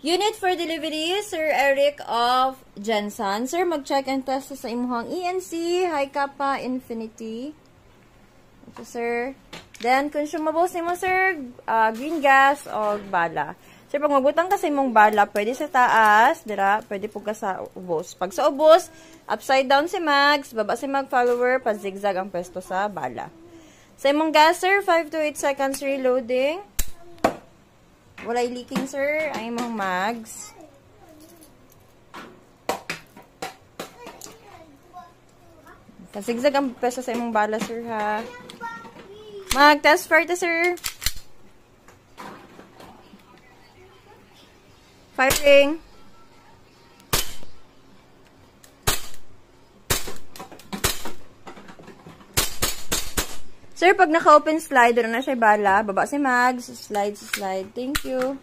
Unit for delivery, Sir Eric of Jensen. Sir, mag-check and test sa imuhang ENC, High Kappa, Infinity. Ito, sir. Then, consumables nimo, sir, green gas o bala. Sir, pag magbutang ka sa imong bala, pwede sa taas, dira, pwede po ka sa ubos. Pag sa ubos, upside down si mags, baba si mag follower, pa zigzag ang pwesto sa bala. Sa imong gas, sir, 5 to 8 seconds reloading. Walay leaking, sir, ang imong mags. Zigzag ang pwesto sa imong bala, sir, ha. Mag-test fire, sir. Firing. Sir, pag naka-open slide, doon na siya bala. Baba si mags. Slide. Thank you.